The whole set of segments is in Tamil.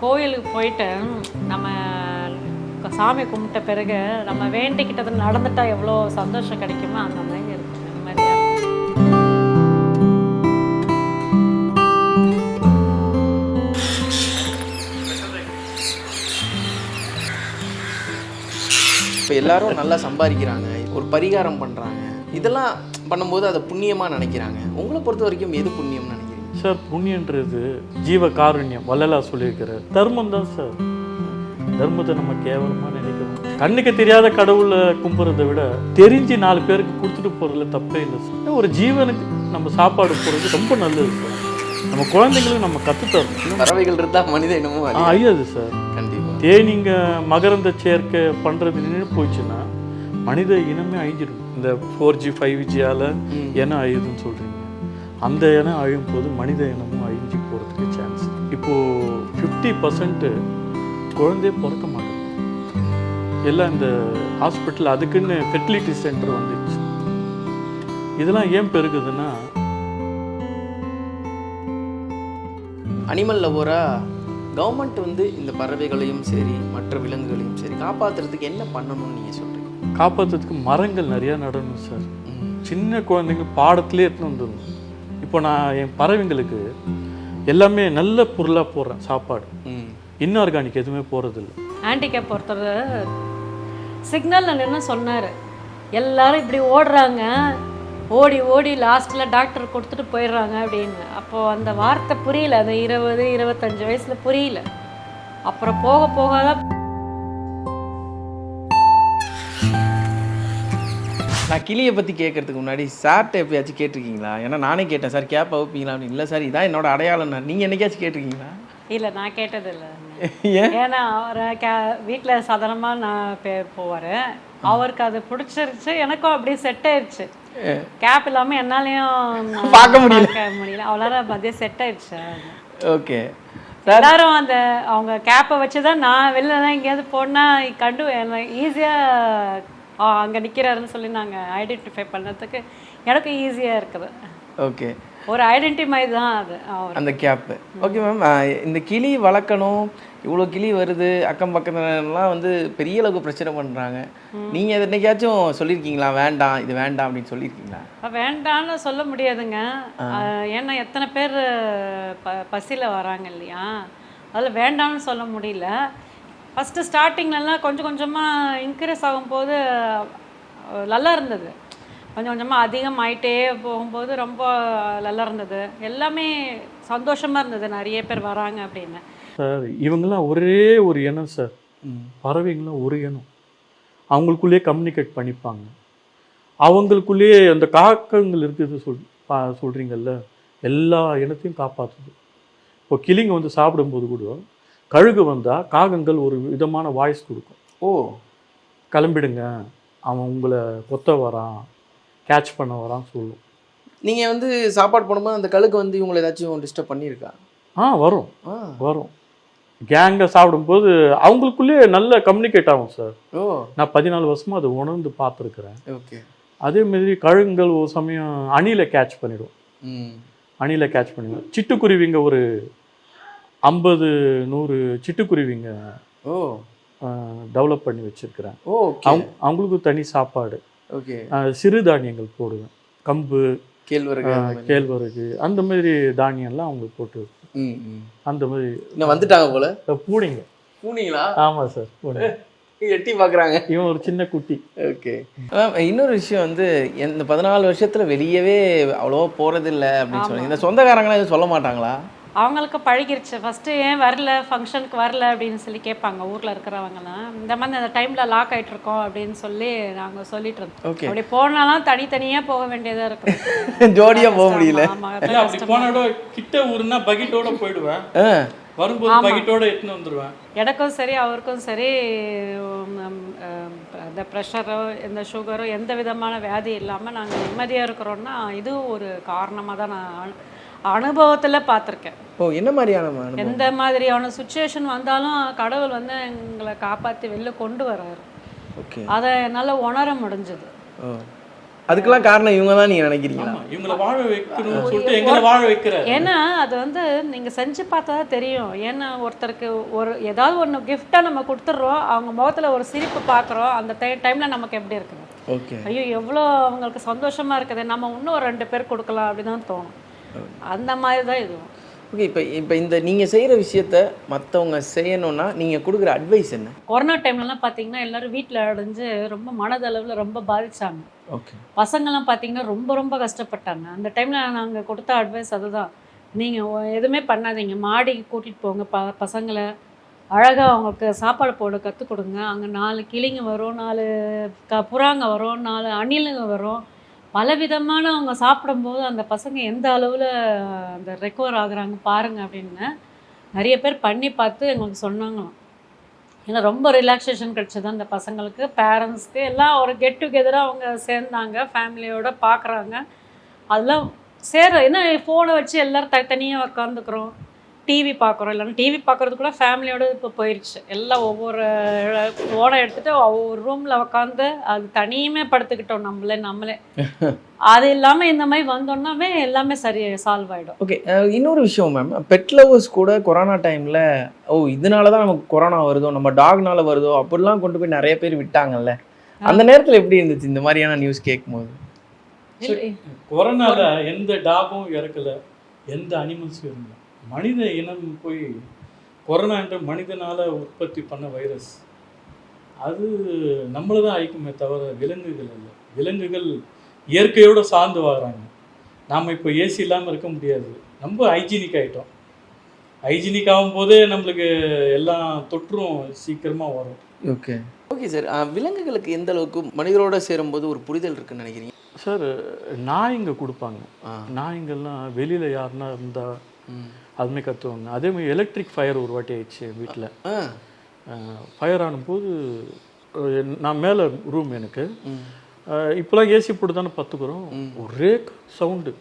கோயிலுக்கு போயிட்டு நம்ம சாமி கும்பிட்ட பிறகு நம்ம வேண்டிக்கிட்டது நடந்துட்டா எவ்வளோ சந்தோஷம் கிடைக்குமோ அந்த மாதிரி இருக்கு நிம்மதியாக. இப்போ எல்லாரும் நல்லா சம்பாதிக்கிறாங்க, ஒரு பரிகாரம் பண்ணுறாங்க, இதெல்லாம் பண்ணும்போது அதை புண்ணியமாக நினைக்கிறாங்க. உங்களை பொறுத்த வரைக்கும் எது புண்ணியம்னு நினைக்கிறீங்க சார்? புண்ணியன்றது ஜீவ காருண்யம் வள்ளலா சொல்லியிருக்கிறார். தர்மம் தான் சார். தர்மத்தை நம்ம கேவலமாக நினைக்கிறோம். கண்ணுக்கு தெரியாத கடவுளை கும்புறதை விட தெரிஞ்சு 4 பேருக்கு கொடுத்துட்டு போகிறதுல தப்பே இல்லை சார். ஒரு ஜீவனுக்கு நம்ம சாப்பாடு போடுறது ரொம்ப நல்லது சார். நம்ம குழந்தைங்களும் நம்ம கற்றுத்தரணும். பறவைகள் இருந்தால் மனித இனமும் அழியாது சார். கண்டிப்பாக. தேனீங்க மகரந்த சேர்க்கை பண்ணுறது நின்று போயிடுச்சுன்னா மனித இனமே அழிஞ்சிடும். இந்த 4G 5Gயால் இனம் அழியுதுன்னு சொல்கிறீங்க. அந்த இனம் அழியும் போது மனித இனமும் அழிஞ்சு போகிறதுக்கு சான்ஸ். இப்போது 50% குழந்தைய பிறக்க மாட்டேங்குது. எல்லாம் இந்த ஹாஸ்பிட்டல் அதுக்குன்னு ஃபெர்டிலிட்டி சென்டர் வந்துடுச்சு. இதெல்லாம் ஏன் பெருகுதுன்னா, அனிமல் லவராக கவர்மெண்ட் வந்து இந்த பறவைகளையும் சரி மற்ற விலங்குகளையும் சரி காப்பாற்றுறதுக்கு என்ன பண்ணணும்னு நீங்கள் சொல்கிறீங்க? காப்பாற்றுறதுக்கு மரங்கள் நிறையா நடணும் சார். சின்ன குழந்தைங்க பாடத்திலே எடுத்துன்னு வந்துடணும். இப்போ நான் என் பறவைங்களுக்கு எல்லாமே நல்ல பொருளாக போடுறேன். சாப்பாடு இன்ஆர்கானிக் எதுவுமே போகிறதில்ல. ஹேண்டிகேப் ஒருத்தர் சிக்னலில் நின்று சொன்னார், எல்லாரும் இப்படி ஓடுறாங்க, ஓடி ஓடி லாஸ்ட்டில் டாக்டர் கொடுத்துட்டு போயிடுறாங்க அப்படின்னு. அப்போது அந்த வார்த்தை புரியல. அந்த 20-25 வயசில் புரியல. அப்புறம் போக போக தான். நான் கிளியை பற்றி கேட்கறதுக்கு முன்னாடி சார்கிட்ட எப்பயாச்சும் கேட்டிருக்கீங்களா? ஏன்னா நானே கேட்டேன், சார் கேப் அவுப்பீங்களா அப்படின்னு. இல்லை சார், இதான் என்னோட அடையாளம். நீங்கள் என்னைக்காச்சும் கேட்டிருக்கீங்களா? இல்லை, நான் கேட்டதில்லை. ஏன்னா அவரை வீட்டில் சாதாரணமாக நான் போவார். அவருக்கு அது பிடிச்சிருச்சு, எனக்கும் அப்படியே செட் ஆயிடுச்சு. கேப் இல்லாமல் என்னாலையும் பார்க்க முடியல. அவ்வளோ மதியம் செட் ஆயிடுச்சு. ஓகே. எல்லாரும் அந்த அவங்க கேப்பை வச்சு தான் நான் வெளிலலாம் எங்கேயாவது போனால் கண்டு ஈஸியாக அங்கே நிற்கிறாருன்னு சொல்லி நாங்கள் ஐடென்டிஃபை பண்ணுறதுக்கு எனக்கு ஈஸியாக இருக்குது. ஓகே. ஒரு ஐடென்டிஃபை தான் அது அந்த கேப்பு. ஓகே மேம், இந்த கிளி வளர்க்கணும், இவ்வளோ கிளி வருது, அக்கம் பக்கத்துலலாம் வந்து பெரிய அளவுக்கு பிரச்சனை பண்ணுறாங்க. நீங்கள் எது என்னைக்காச்சும் சொல்லியிருக்கீங்களா, வேண்டாம் இது வேண்டாம் அப்படின்னு சொல்லியிருக்கீங்களா? வேண்டான்னு சொல்ல முடியாதுங்க. ஏன்னா எத்தனை பேர் பசியில் வராங்க இல்லையா, அதில் வேண்டாம்னு சொல்ல முடியல. ஃபஸ்ட்டு ஸ்டார்டிங்லலாம் கொஞ்சம் கொஞ்சமாக இன்க்ரீஸ் ஆகும்போது நல்லா இருந்தது. கொஞ்சம் கொஞ்சமாக அதிகமாகிட்டே போகும்போது ரொம்ப நல்லா இருந்தது. எல்லாமே சந்தோஷமாக இருந்தது, நிறைய பேர் வராங்க அப்படின்னு. சார் இவங்கெல்லாம் ஒரே ஒரு இனம் சார். பறவைங்களாம் ஒரு இனம். அவங்களுக்குள்ளேயே கம்யூனிகேட் பண்ணிப்பாங்க. அவங்களுக்குள்ளேயே அந்த காக்கங்கள் இருக்குது சொல்கிறீங்கல்ல, எல்லா இனத்தையும் காப்பாற்றுது. இப்போ கிளிங்க வந்து சாப்பிடும்போது கூட கழுகு வந்தால் காகங்கள் ஒரு விதமான வாய்ஸ் கொடுக்கும். ஓ, கிளம்பிடுங்க, அவன் உங்களை கொத்த வரான், கேட்ச் பண்ண வரான்னு சொல்லும். நீங்கள் வந்து சாப்பாடு போடும்போது அந்த கழுகு வந்து இவங்களை ஏதாச்சும் டிஸ்டர்ப் பண்ணியிருக்கா? வரும். கேங்கை சாப்பிடும்போது அவங்களுக்குள்ளேயே நல்ல கம்யூனிகேட் ஆகும் சார். ஓ, நான் 14 வருஷமாக அதை உணர்ந்து பார்த்துருக்குறேன். ஓகே. அதேமாரி கழுகுங்கள் ஒரு சமயம் அணிலை கேட்ச் பண்ணிடும். சிட்டுக்குருவிங்க ஒரு 50-100 சிட்டுக்குருவிங்க டெவலப் பண்ணி வச்சிருக்கிறேன். அவங்களுக்கு தனி சாப்பாடு. ஓகே. சிறுதானியங்கள் போடுவேன். கம்பு, கேழ்வரகு அந்த மாதிரி தானியம்லாம் அவங்களுக்கு போட்டு அந்த மாதிரி வந்துட்டாங்க போல. பூனைங்களா? ஆமாம் சார், பூனை எட்டி பார்க்குறாங்க. இவன் ஒரு சின்ன குட்டி. ஓகே. இன்னொரு விஷயம் வந்து, இந்த 14 வருஷத்தில் வெளியவே அவ்வளோவா போகிறதில்லை அப்படின்னு சொல்லி இந்த சொந்தக்காரங்களாம் எதுவும் சொல்ல மாட்டாங்களா? அவங்களுக்கு பழகிருச்சு. ஃபஸ்ட்டு ஏன் வரல, ஃபங்க்ஷனுக்கு வரல அப்படின்னு சொல்லி கேட்பாங்க ஊரில் இருக்கிறவங்கலாம். இந்த மாதிரி அந்த டைமில் லாக் ஆகிட்ருக்கோம் அப்படின்னு சொல்லி நாங்கள் சொல்லிட்டு இருந்தோம். ஓகே. அப்படி போனாலும் தனித்தனியாக போக வேண்டியதாக இருக்கும். ஜோடியாக போக முடியல. போனோட கிட்ட ஊருன்னா பக்கெட்டோட போயிடுவேன், வரும்போது பக்கெட்டோட எடுத்துன்னு வந்துடுவேன். எனக்கும் சரி அவருக்கும் சரி இந்த ப்ரெஷரோ இந்த சுகரோ எந்த விதமான வியாதி இல்லாமல் நாங்கள் நிம்மதியாக இருக்கிறோன்னா இதுவும் ஒரு காரணமாக தான் நான் அனுபவத்தில் பார்த்துருக்கேன். ஓ, என்ன மாதிரியான எந்த மாதிரியான சுச்சுவேஷன் வந்தாலும் கடவுள் வந்து எங்களை காப்பாற்றி வெளில கொண்டு வர்றாரு. ஓகே. அதை என்னால் உணர முடிஞ்சது. அதுக்கெல்லாம் காரணம் இவங்க தான் நீங்கள் நினைக்கிறீங்களா? இவங்களை வாழ வைக்கணும்னு சொல்லிட்டு எங்களை வாழ வைக்கிற. ஏன்னா அது வந்து நீங்கள் செஞ்சு பார்த்தா தான் தெரியும். ஏன்னா ஒருத்தருக்கு ஒரு ஏதாவது ஒன்று கிஃப்டாக நம்ம கொடுத்துட்றோம், அவங்க முகத்தில் ஒரு சிரிப்பு பார்க்குறோம், அந்த டைமில் நமக்கு எப்படி இருக்குது? ஓகே. ஐயோ எவ்வளோ அவங்களுக்கு சந்தோஷமாக இருக்குது, நம்ம இன்னும் ஒரு 2 பேர் கொடுக்கலாம் அப்படின்னு தான் தோணும். அந்த மாதிரி தான் இதுவும். ஓகே. இப்போ இந்த நீங்கள் செய்கிற விஷயத்த மற்றவங்க செய்யணும்னா நீங்கள் கொடுக்குற அட்வைஸ் என்ன? கொரோனா டைம்லலாம் பார்த்தீங்கன்னா எல்லோரும் வீட்டில் அடைஞ்சு ரொம்ப மனதளவில் ரொம்ப பாதிச்சாங்க. ஓகே. பசங்கள்லாம் பார்த்தீங்கன்னா ரொம்ப ரொம்ப கஷ்டப்பட்டாங்க. அந்த டைமில் நாங்கள் கொடுத்த அட்வைஸ் அதுதான், நீங்கள் எதுவுமே பண்ணாதீங்க, மாடிக்கு கூட்டிகிட்டு போங்க பசங்களை, அழகாக அவங்களுக்கு சாப்பாடு போட கற்றுக் கொடுங்க. அங்கே 4 கிளிங்க வரும், 4 புறாங்க வரும், 4 அணிலுங்க வரும். பலவிதமான அவங்க சாப்பிடும்போது அந்த பசங்க எந்த அளவில் அந்த ரெக்கவர் ஆகுறாங்க பாருங்கள் அப்படின்னு நிறைய பேர் பண்ணி பார்த்து எங்களுக்கு சொன்னாங்களாம். ஏன்னா ரொம்ப ரிலாக்ஸேஷன் கிடச்சது அந்த பசங்களுக்கு, பேரண்ட்ஸ்க்கு எல்லாம் ஒரு கெட் டுகெதராக அவங்க சேர்ந்தாங்க, ஃபேமிலியோடு பார்க்குறாங்க. அதெல்லாம் ஏன்னா ஃபோனை வச்சு எல்லோரும் தனித்தனியாக உட்காந்துக்கிறோம், டிவி பார்க்குறோம். இல்லைன்னா டிவி பார்க்குறது கூட ஃபேமிலியோடு இப்போ போயிடுச்சு. எல்லாம் ஒவ்வொரு ஃபோனை எடுத்துகிட்டு ஒவ்வொரு ரூமில் உட்காந்து அது தனியுமே படுத்துக்கிட்டோம் நம்மளே. அது இல்லாமல் இந்த மாதிரி வந்தோன்னாவே எல்லாமே சால்வ் ஆகிடும். ஓகே. இன்னொரு விஷயம் மேம், பெட் லவர்ஸ் கூட கொரோனா டைமில் இதனால தான் நமக்கு கொரோனா வருதோ, நம்ம டாக்னால வருதோ அப்படிலாம் கொண்டு போய் நிறைய பேர் விட்டாங்கல்ல, அந்த நேரத்தில் எப்படி இருந்துச்சு இந்த மாதிரியான நியூஸ் கேட்கும்போது? கொரோனால எந்த டாகும் இறக்கல, எந்த அனிமல்ஸும் இருந்தல. மனித இனம் போய் கொரோனா என்ற மனிதனால் உற்பத்தி பண்ண வைரஸ் அது நம்மளை தான் அழிக்குமே தவிர விலங்குகள் இல்லை. விலங்குகள் இயற்கையோடு சார்ந்து வராங்க. நாம் இப்போ ஏசி இல்லாமல் இருக்க முடியாது. நம்ம ஹைஜீனிக் ஆகிட்டோம். ஹைஜீனிக் ஆகும்போதே நம்மளுக்கு எல்லாம் தொற்றும் சீக்கிரமாக வரும். ஓகே. Okay sir. விலங்குகளுக்கு எந்த அளவுக்கு மனிதரோடு சேரும்போது ஒரு புரிதல் இருக்குன்னு நினைக்கிறீங்க சார்? நாய்ங்க கொடுப்பாங்க. நாய்ங்கள்லாம் வெளியில் யாருன்னா இருந்தால் அதுமாதிரி கற்றுவாங்க. அதேமாதிரி எலக்ட்ரிக் ஃபயர் ஒரு வாட்டி ஆயிடுச்சு வீட்டில். ஃபயர் ஆனும்போது நான் மேலே ரூம் எனக்கு, இப்போலாம் ஏசி போட்டு தானே பார்த்துக்குறோம், ஒரே சவுண்டு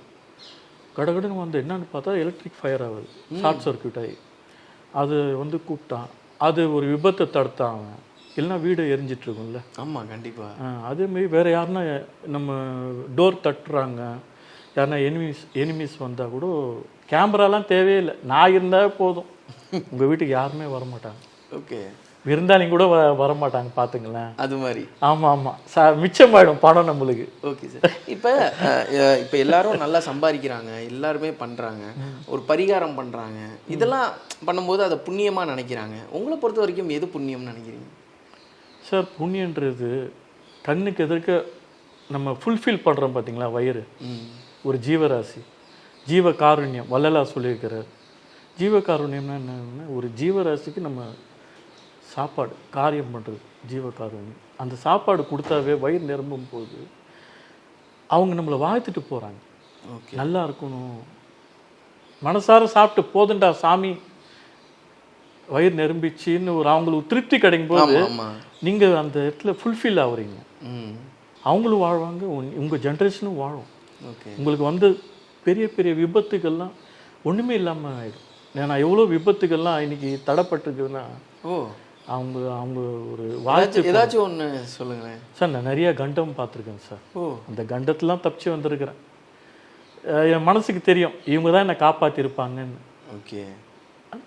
கடகடன்னு வந்து என்னன்னு பார்த்தா எலக்ட்ரிக் ஃபயர் ஆகுது, ஷார்ட் சர்க்கியூட் ஆகி. அது வந்து கூப்பிட்டான், அது ஒரு விபத்தை தடுத்தான் அவன், இல்லைன்னா வீடு எரிஞ்சிட்ருக்கும்ல. ஆமாம், கண்டிப்பாக. அதேமாரி வேறு யாருன்னா நம்ம டோர் தட்டுறாங்க, யாருன்னா எனிமீஸ் வந்தால் கூட கேமராலாம் தேவையில்லை, நான் இருந்தால் போதும், உங்கள் வீட்டுக்கு யாருமே வரமாட்டாங்க. ஓகே. இருந்தாலும் கூட வரமாட்டாங்க, பார்த்துங்களேன். அது மாதிரி. ஆமாம் மிச்சமாயிடும் பணம் நம்மளுக்கு. Okay sir. இப்போ எல்லாரும் நல்லா சம்பாதிக்கிறாங்க, எல்லாருமே பண்ணுறாங்க, ஒரு பரிகாரம் பண்ணுறாங்க, இதெல்லாம் பண்ணும்போது அதை புண்ணியமாக நினைக்கிறாங்க. உங்களை பொறுத்த வரைக்கும் எது புண்ணியம்னு நினைக்கிறீங்க சார்? புண்ணியன்றது கண்ணுக்கு எதிர்க்க நம்ம ஃபுல்ஃபில் பண்ணுறோம் பார்த்தீங்களா, வயிறு ஒரு ஜீவராசி, ஜீவகாருண்யம் வள்ளலா சொல்லியிருக்கிறார். ஜீவகாருண்யம்னா என்னன்னா, ஒரு ஜீவராசிக்கு நம்ம சாப்பாடு காரியம் பண்ணுறது ஜீவகாருண்யம். அந்த சாப்பாடு கொடுத்தாவே வயிறு நிரம்பும் போது அவங்க நம்மளை வாழ்த்துட்டு போகிறாங்க. ஓகே, நல்லா இருக்கணும், மனசார சாப்பிட்டு போதுண்டா சாமி, வயிறு நிரம்பிச்சின்னு ஒரு அவங்களுக்கு திருப்தி கிடைக்கும் போது நீங்கள் அந்த இடத்துல ஃபுல்ஃபில் ஆகுறீங்க. அவங்களும் வாழ்வாங்க, உங்கள் ஜென்ரேஷனும் வாழும். ஓகே. உங்களுக்கு வந்து பெரிய பெரிய விபத்துக்கள்லாம் ஒன்றுமே இல்லாமல் ஆகிடும். ஏன்னா எவ்வளோ விபத்துக்கள்லாம் இன்னைக்கு தடைப்பட்டிருக்குதுன்னா அவங்க அவங்க ஒரு வாழ்த்து. ஏதாச்சும் ஒன்று சொல்லுங்களேன் சார். நான் நிறைய கண்டம் பார்த்துருக்கேன் சார். அந்த கண்டத்துலாம் தப்பிச்சு வந்திருக்கிறேன். என் மனசுக்கு தெரியும் இவங்க தான் என்னை காப்பாற்றிருப்பாங்கன்னு. ஓகே.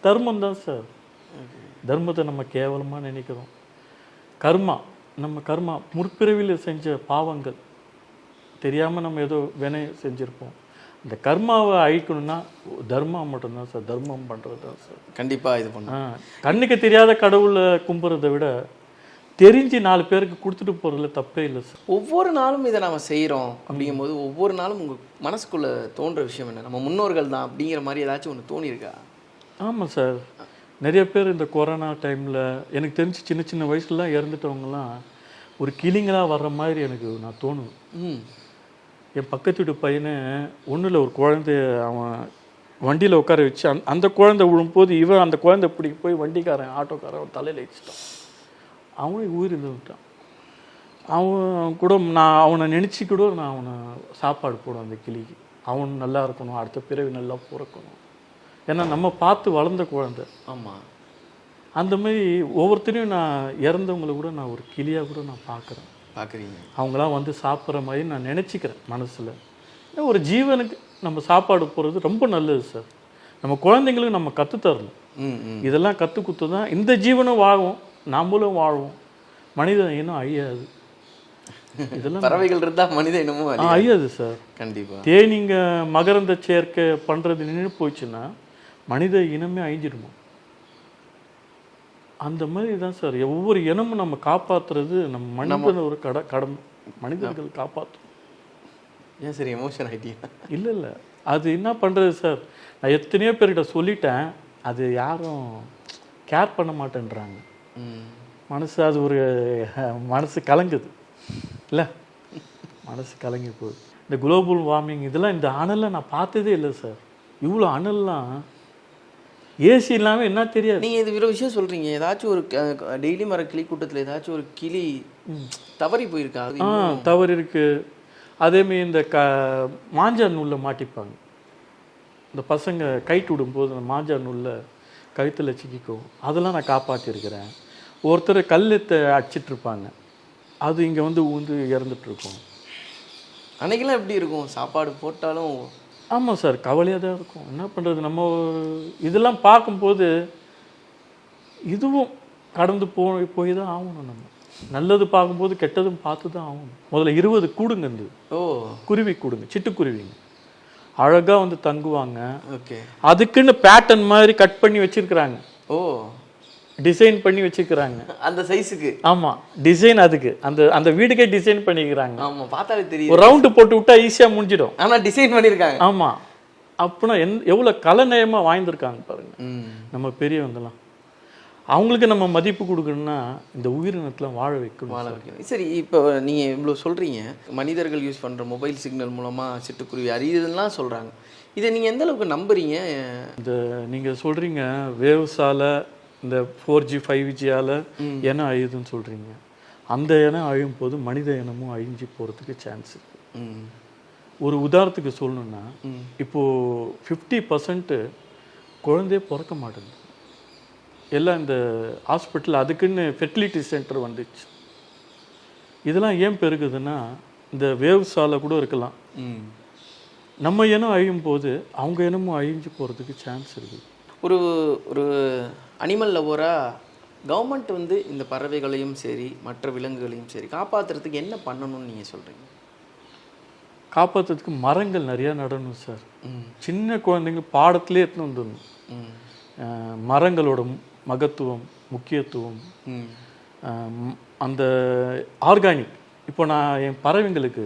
தர்மம் தான் சார். தர்மத்தை நம்ம கேவலமாக நினைக்கிறோம். கர்மா, நம்ம கர்மா முற்பிறவியில் செஞ்ச பாவங்கள் தெரியாமல் நம்ம ஏதோ வினை செஞ்சுருப்போம். இந்த கர்மாவை அழிக்கணும்னா தர்மம் மட்டும்தான் சார். தர்மம் பண்ணுறது தான் சார். கண்டிப்பாக இது பண்ண கண்ணுக்கு தெரியாத கடவுளை கும்புறதை விட தெரிஞ்சு 4 பேருக்கு கொடுத்துட்டு போகிறதுல தப்பே இல்லை சார். ஒவ்வொரு நாளும் இதை நம்ம செய்கிறோம் அப்படிங்கும்போது ஒவ்வொரு நாளும் உங்கள் மனசுக்குள்ளே தோன்ற விஷயம் என்ன? நம்ம முன்னோர்கள் தான் அப்படிங்கிற மாதிரி ஏதாச்சும் ஒன்று தோணியிருக்கா? ஆமாம் சார். நிறைய பேர் இந்த கொரோனா டைமில் எனக்கு தெரிஞ்சு சின்ன சின்ன வயசுலாம் இறந்துட்டவங்கலாம் ஒரு கிளிங்களாக வர்ற மாதிரி எனக்கு நான் தோணுவேன். என் பக்கத்து வீட்டு பையனை ஒன்றும் ஒரு குழந்தைய அவன் வண்டியில் உட்கார வச்சு அந்த குழந்தை விழும்போது இவன் அந்த குழந்தை பிடிக்க போய் வண்டிக்காரன் ஆட்டோக்காரன் தலையில் வச்சுட்டான். அவனும் உயிர் இருந்துட்டான். அவன் கூட நான் அவனை நினச்சி கூட நான் அவனை சாப்பாடு போடுவேன் அந்த கிளிக்கு. அவன் நல்லா இருக்கணும், அடுத்த பிறவி நல்லா பிறக்கணும். ஏன்னா நம்ம பார்த்து வளர்ந்த குழந்தை. ஆமாம். அந்த மாதிரி ஒவ்வொருத்தரையும் நான் இறந்தவங்களை கூட நான் ஒரு கிளியாக கூட நான் பார்க்குறேன். பார்க்குறீங்க. அவங்களாம் வந்து சாப்பிட்ற மாதிரி நான் நினச்சிக்கிறேன் மனசில். ஒரு ஜீவனுக்கு நம்ம சாப்பாடு போடுறது ரொம்ப நல்லது சார். நம்ம குழந்தைங்களுக்கு நம்ம கற்றுத்தரணும். இதெல்லாம் கற்றுக்குத்து தான் இந்த ஜீவனும் வாழும், நம்மளும் வாழ்வோம், மனித இனம் அழியாது. இதெல்லாம் பறவைகள் இருந்தால் மனித இனமும் அழியாது சார். கண்டிப்பாக. தேனீங்க மகரந்த சேர்க்கை பண்ணுறது நின்று போயிடுச்சுன்னா மனித இனமே அழிஞ்சிடுமா? அந்த மாதிரி தான் சார் ஒவ்வொரு இனமும் நம்ம காப்பாற்றுறது நம்ம மனிதன் ஒரு கடமை. மனிதர்கள் காப்பாற்றும். ஏன் சரி எமோஷன் ஆகிட்டீங்க? இல்லை அது என்ன பண்ணுறது சார், நான் எத்தனையோ பேர்கிட்ட சொல்லிட்டேன், அது யாரும் கேர் பண்ண மாட்டேன்றாங்க. மனசு அது ஒரு மனசு கலங்குது இல்லை, மனசு கலங்கி போகுது. இந்த குளோபல் வார்மிங் இதெல்லாம் இந்த அனலை நான் பார்த்ததே இல்லை சார். இவ்வளோ அனல்லாம் ஏசி இல்லாமல் என்ன தெரியாது. நீங்கள் இது வேறு விஷயம் சொல்கிறீங்க. ஏதாச்சும் ஒரு டெய்லி வர கிளி கூட்டத்தில் ஏதாச்சும் ஒரு கிளி தவறி போயிருக்கா? தவறு இருக்குது. அதேமாரி இந்த மாஞ்சா நூலில் மாட்டிப்பாங்க. இந்த பசங்க கைட்டு விடும்போது அந்த மாஞ்சா நூலில் கழுத்தில் சிக்கிக்கும். அதெல்லாம் நான் காப்பாற்றிருக்கிறேன். ஒருத்தர் கல்லத்தை அடிச்சிட்ருப்பாங்க, அது இங்கே வந்து ஊந்து இறந்துட்டுருக்கும். அன்றைக்கெல்லாம் எப்படி இருக்கும் சாப்பாடு போட்டாலும்? ஆமாம் சார், கவலையாக தான் இருக்கும். என்ன பண்ணுறது, நம்ம இதெல்லாம் பார்க்கும்போது இதுவும் கடந்து போய் தான் ஆகணும். நம்ம நல்லது பார்க்கும்போது கெட்டதும் பார்த்து தான் ஆகணும். முதல்ல 20 கூடுங்க இருந்தது. குருவி கூடுங்க, சிட்டுக்குருவிங்க அழகாக வந்து தங்குவாங்க. ஓகே. அதுக்குன்னு பேட்டர்ன் மாதிரி கட் பண்ணி வச்சிருக்கிறாங்க. டிசைன் பண்ணி வச்சுக்கிறாங்க அந்த சைஸுக்கு. ஆமாம், டிசைன் அதுக்கு அந்த அந்த வீடுக்கே டிசைன் பண்ணிக்கிறாங்க. ஆமாம், பார்த்தாலே தெரியும். ஒரு ரவுண்டு போட்டு விட்டா ஈஸியாக முடிஞ்சிடும். ஆனால் டிசைன் பண்ணியிருக்காங்க. ஆமாம், அப்படின்னா எவ்வளோ கலைநயமாக வாய்ந்திருக்காங்க பாருங்க நம்ம பெரியவங்கலாம். அவங்களுக்கு நம்ம மதிப்பு கொடுக்கணும்னா இந்த உயிரினத்தில் வாழ வைக்கணும். சரி, இப்போ நீங்கள் இவ்வளோ சொல்கிறீங்க, மனிதர்கள் யூஸ் பண்ணுற மொபைல் சிக்னல் மூலமாக சிட்டுக்குருவி அறியுதுலாம் சொல்கிறாங்க. இதை நீங்கள் எந்த அளவுக்கு நம்புறீங்க? இந்த நீங்கள் சொல்கிறீங்க வேவ்ஸால், இந்த 4G 5Gயால் இனம் அழியுதுன்னு சொல்கிறீங்க. அந்த இனம் அழியும் போது மனித இனமும் அழிஞ்சு போகிறதுக்கு சான்ஸ் இருக்குது. ஒரு உதாரணத்துக்கு சொல்லணுன்னா, இப்போது 50% குழந்தையே பிறக்க மாட்டேங்குது. எல்லாம் இந்த ஹாஸ்பிட்டல் அதுக்குன்னு ஃபெர்டிலிட்டி சென்டர் வந்துச்சு. இதெல்லாம் ஏன் பெருகுதுன்னா இந்த வேவ்ஸால் கூட இருக்கலாம். நம்ம இனம் அழியும் போது அவங்க இனமும் அழிஞ்சு போகிறதுக்கு சான்ஸ் இருக்குது. ஒரு ஒரு அனிமல் லவராக கவர்மெண்ட் வந்து இந்த பறவைகளையும் சரி மற்ற விலங்குகளையும் சரி காப்பாற்றுறதுக்கு என்ன பண்ணணும்னு நீங்கள் சொல்கிறீங்க? காப்பாற்றுறதுக்கு மரங்கள் நிறையா நடணும் சார். சின்ன குழந்தைங்க பாடத்துலேயே எடுத்துன்னு வந்துடணும். மரங்களோட மகத்துவம், முக்கியத்துவம், அந்த ஆர்கானிக். இப்போ நான் என் பறவைங்களுக்கு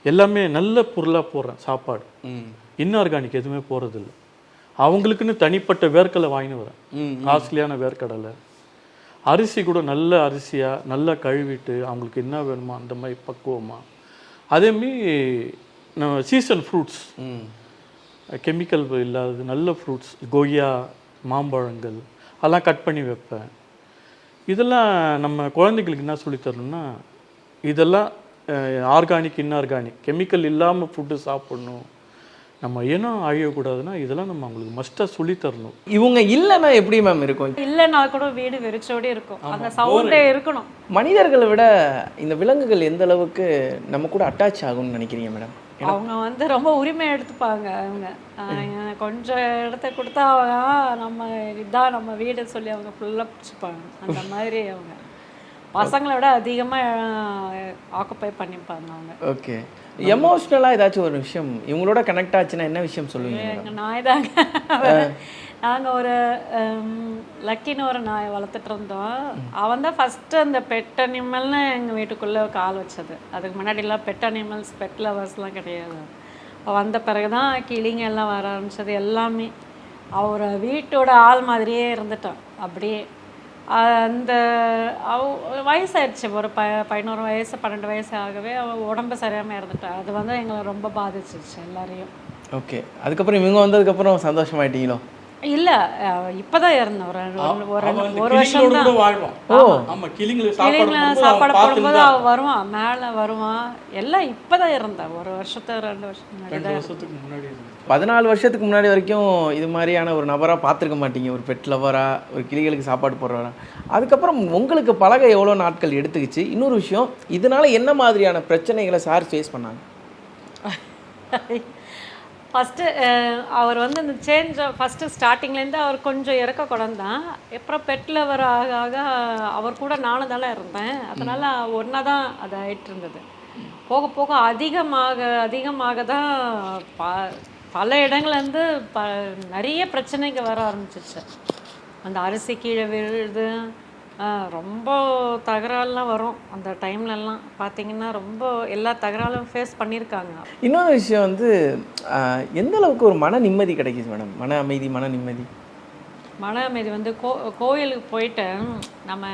எல்லாமே நல்ல பொருளாக போடுறேன் சாப்பாடு. இன்ஆர்கானிக் எதுவுமே போகிறதில்ல. அவங்களுக்குன்னு தனிப்பட்ட வேர்க்கடலை வாங்கின்னு வரேன், காஸ்ட்லியான வேர்க்கடலை. அரிசி கூட நல்ல அரிசியாக நல்லா கழுவிட்டு அவங்களுக்கு என்ன வேணுமோ அந்த மாதிரி பக்குவமாக. அதேமாரி நம்ம சீசன் ஃப்ரூட்ஸ், கெமிக்கல் இல்லாதது நல்ல ஃப்ரூட்ஸ், கொய்யா, மாம்பழங்கள் அதெல்லாம் கட் பண்ணி வைப்பேன். இதெல்லாம் நம்ம குழந்தைங்களுக்கு என்ன சொல்லித்தரணும்னா, இதெல்லாம் ஆர்கானிக், இன்ஆர்கானிக், கெமிக்கல் இல்லாமல் ஃபுட்டு சாப்பிட்ணும். நம்ம இனம் அழியக்கூடாதுன்னா இதெல்லாம் நம்ம அவங்களுக்கு மஸ்ட்டாக சொல்லித்தரணும். இவங்க இல்லைன்னா எப்படி மேம் இருக்கும்? இல்லைன்னா கூட வீடு வெறிச்சோடி இருக்கும், அந்த சவுண்டே இருக்கணும். மனிதர்களை விட இந்த விலங்குகள் எந்த அளவுக்கு நம்ம கூட அட்டாச் ஆகும்னு நினைக்கிறீங்க மேடம்? அவங்க வந்து ரொம்ப உரிமை எடுத்துப்பாங்க. அவங்க கொஞ்சம் இடத்த கொடுத்தா அவங்க நம்ம இதான் நம்ம வீடு சொல்லி அவங்க ஃபுல்லாக பிடிச்சிப்பாங்க. அந்த மாதிரி அவங்க பசங்களை விட அதிகமாக ஆக்குப்பை பண்ணிப்பாங்க அவங்க. ஓகே. எமோஷ்னலாக ஏதாச்சும் ஒரு விஷயம் இவங்களோட கனெக்ட் ஆச்சுன்னா என்ன விஷயம் சொல்லுவீங்க? எங்கள் நாய் தாங்க. நாங்கள் ஒரு லக்கின்னு ஒரு நாயை வளர்த்துட்டு இருந்தோம். அவன் தான் ஃபஸ்ட்டு அந்த பெட் அனிமல்னு எங்கள் வீட்டுக்குள்ளே கால் வச்சது. அதுக்கு முன்னாடிலாம் பெட் அனிமல்ஸ், பெட் லவர்ஸ்லாம் கிடையாது. வந்த பிறகு தான் கிளிங்க எல்லாம் வர ஆரம்பிச்சது. எல்லாமே அவர் வீட்டோட ஆள் மாதிரியே இருந்துட்டான் அப்படியே. அந்த வயசாயிடுச்சு, ஒரு 11 வயசு 12 வயசு ஆகவே அவள் உடம்பு சரியாமல் இருந்துட்டாள். அது வந்து எங்களை ரொம்ப பாதிச்சிருச்சு எல்லாரையும். ஓகே. அதுக்கப்புறம் இவங்க வந்ததுக்கப்புறம் சந்தோஷமாயிட்டீங்களோ? இல்லை இப்போதான் இறந்தேன் ஒரு வருஷம் கிளிங்களோட தான். கூட வாழ்வான். ஆமா, கிளிங்களுக்கு சாப்பாடு போடும்போது சாப்பாடு அவன் வருவான், மேலே வருவான். எல்லாம் இப்போதான் இறந்தேன், ஒரு வருஷத்தை 2 வருஷம் முன்னாடி 2 தான். வருஷத்துக்கு முன்னாடி 14 வருஷத்துக்கு முன்னாடி வரைக்கும் இது மாதிரியான ஒரு நபராக பார்த்துருக்க மாட்டீங்க, ஒரு பெட் லவராக, ஒரு கிளிகளுக்கு சாப்பாடு போடுறவரா. அதுக்கப்புறம் உங்களுக்கு பழக எவ்வளோ நாட்கள் எடுத்துக்கிச்சு? இன்னொரு விஷயம், இதனால என்ன மாதிரியான பிரச்சனைகளை சார் ஃபேஸ் பண்ணாங்க? ஃபஸ்ட்டு அவர் வந்து இந்த சேஞ்ச் ஃபஸ்ட்டு ஸ்டார்டிங்லேருந்து அவர் கொஞ்சம் இறக்க குழந்தான். அப்புறம் பெட்டில் வர ஆக ஆக அவர் கூட நானும் தானே இருந்தேன், அதனால் ஒன்றா தான் அது ஆகிட்டு இருந்தது. போக போக அதிகமாக தான் பல இடங்கள்லேருந்து நிறைய பிரச்சனைங்க வர ஆரம்பிச்சிச்சு. அந்த அரிசி கீழே விழுது, ரொம்ப தகராறுலாம் வரும். அந்த டைம்லலாம் பார்த்தீங்கன்னா ரொம்ப எல்லா தகராறும் ஃபேஸ் பண்ணியிருக்காங்க. இன்னொரு விஷயம் வந்து எந்த அளவுக்கு ஒரு மன நிம்மதி கிடைக்குது மேடம்? மன அமைதி, மன நிம்மதி வந்து கோயிலுக்கு போயிட்டு நம்ம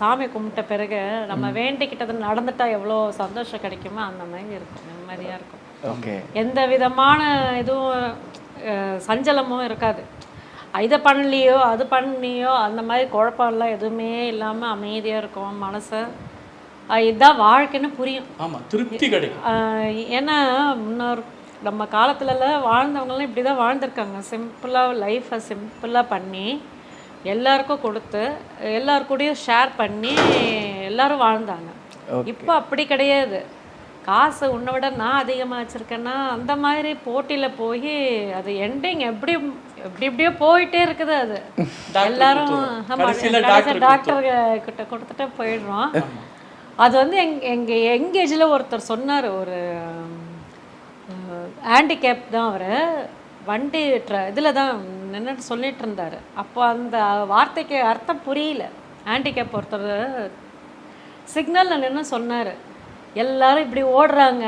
சாமி கும்பிட்ட பிறகு நம்ம வேண்டிக்கிட்டது நடந்துட்டா எவ்வளோ சந்தோஷம் கிடைக்குமோ அந்த மாதிரி இருக்கும், நிம்மதியாக இருக்கும். ஓகே. எந்த விதமான இதுவும் சஞ்சலமும் இருக்காது. இதை பண்ணலையோ அது பண்ணலையோ அந்த மாதிரி குழப்பம்லாம் எதுவுமே இல்லாமல் அமைதியாக இருக்கும் மனசை. இதுதான் வாழ்க்கைன்னு புரியும். ஆமாம், திருப்தி கிடைக்கும். ஏன்னா முன்னோர் நம்ம காலத்துலலாம் வாழ்ந்தவங்களாம் இப்படி தான் வாழ்ந்திருக்காங்க. சிம்பிளாக லைஃப்பை சிம்பிளாக பண்ணி எல்லாருக்கும் கொடுத்து எல்லாருக்கூடையும் ஷேர் பண்ணி எல்லாரும் வாழ்ந்தாங்க. இப்போ அப்படி கிடையாது. காசு உன்னை விட நான் அதிகமாக வச்சுருக்கேன்னா அந்த மாதிரி போட்டியில் போய் அது எண்டிங் எப்படியோ போயிட்டே இருக்குது. அது எல்லாரும் டாக்டர் கிட்ட கொடுத்துட்டு போயிடுறோம். அது வந்து எங்கள் எங்கேஜில் ஒருத்தர் சொன்னார், ஒரு ஹேண்டிகேப் தான் அவர், வண்டி இதில் தான் நின்றுட்டு சொல்லிட்டு இருந்தார். அப்போ அந்த வார்த்தைக்கு அர்த்தம் புரியல. ஹேண்டிகேப் ஒருத்தர் சிக்னலில் நின்று சொன்னார், எல்லாரும் இப்படி ஓடுறாங்க,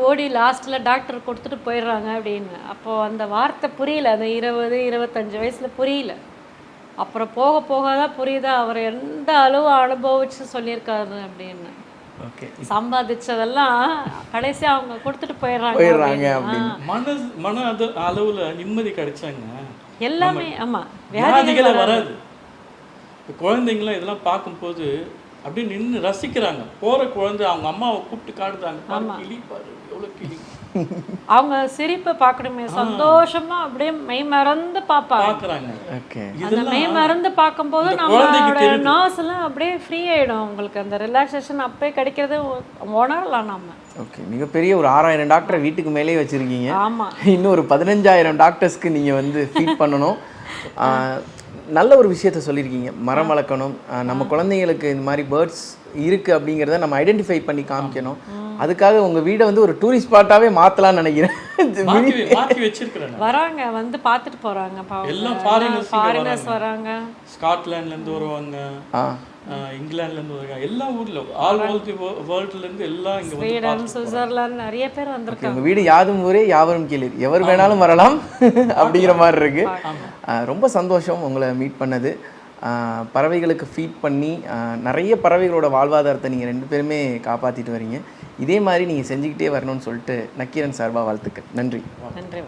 ஓடி லாஸ்ட்டில் டாக்டர் கொடுத்துட்டு போயிடுறாங்க அப்படின்னு. அப்போது அந்த வார்த்தை புரியல, அந்த 20-25 வயசில் புரியல. அப்புறம் போக தான் புரியுதா அவர் எந்த அளவு அனுபவிச்சு சொல்லியிருக்காரு அப்படின்னு. ஓகே. சம்பாதிச்சதெல்லாம் கடைசியாக அவங்க கொடுத்துட்டு போயிடுறாங்க. மன அளவில் நிம்மதி கிடைச்சாங்க எல்லாமே. ஆமாம், வியாதிகளே வராது. குழந்தைங்களாம் இதெல்லாம் பார்க்கும்போது அப்படியே நின்று ரசிக்கிறாங்க. போகிற குழந்தை அவங்க அம்மாவை கூப்பிட்டு காட்டுதாங்க, கிளி பாரு எவ்வளோ கிளி. அவங்க சிரிப்பை பார்க்கணுமே, சந்தோஷமா அப்படியே மெய் மறந்து பார்ப்பாங்க. அந்த மெய் மறந்து பார்க்கும்போது நம்மளோட நர்வ்ஸ் எல்லாம் அப்படியே ஃப்ரீ ஆகிடும். உங்களுக்கு அந்த ரிலாக்ஸேஷன் அப்பயே கிடைக்கிறது உணரலாம் நம்ம. ஓகே. மிகப்பெரிய ஒரு 6000 டாக்டரை வீட்டுக்கு மேலேயே வச்சுருக்கீங்க. ஆமாம். இன்னும் ஒரு 15000 டாக்டர்ஸ்க்கு நீங்கள் வந்து ஃபீட் பண்ணணும். நல்ல ஒரு விஷயத்த சொல்லியிருக்கீங்க, மரம் வளர்க்கணும். நம்ம குழந்தைங்களுக்கு இந்த மாதிரி பேர்ட்ஸ் இருக்குது அப்படிங்கிறத நம்ம ஐடென்டிஃபை பண்ணி காமிக்கணும். அதுக்காக உங்கள் வீடை வந்து ஒரு டூரிஸ்ட் ஸ்பாட்டாகவே மாற்றலாம்னு நினைக்கிறேன். வராங்க, வந்து பார்த்துட்டு போகிறாங்க. எல்லாம் ஃபாரினர்ஸ் வராங்க, ஸ்காட்லாண்ட்லேருந்து வருவாங்க, இங்கிலாந்துலேருந்து வருவாங்க, எல்லா ஊரில் ஆல் வேர்ல்டுலேருந்து எல்லாம் இங்கே ஸ்வீடன், சுவிட்சர்லாந்து நிறைய பேர் வந்திருக்காங்க. உங்கள் வீடு யாதும் ஊரே யாவரும் கேளீர், எவர் வேணாலும் வரலாம் அப்படிங்கிற மாதிரி இருக்கு. ரொம்ப சந்தோஷம் உங்களை மீட் பண்ணது. பறவைகளுக்கு ஃபீட் பண்ணி நிறைய பறவைகளோட வாழ்வாதாரத்தை நீங்கள் 2 பேருமே காப்பாற்றிட்டு வரீங்க. இதே மாதிரி நீங்கள் செஞ்சுக்கிட்டே வரணும்னு சொல்லிட்டு நக்கீரன் சார்பாக வாழ்த்துக்கள். நன்றி. நன்றி.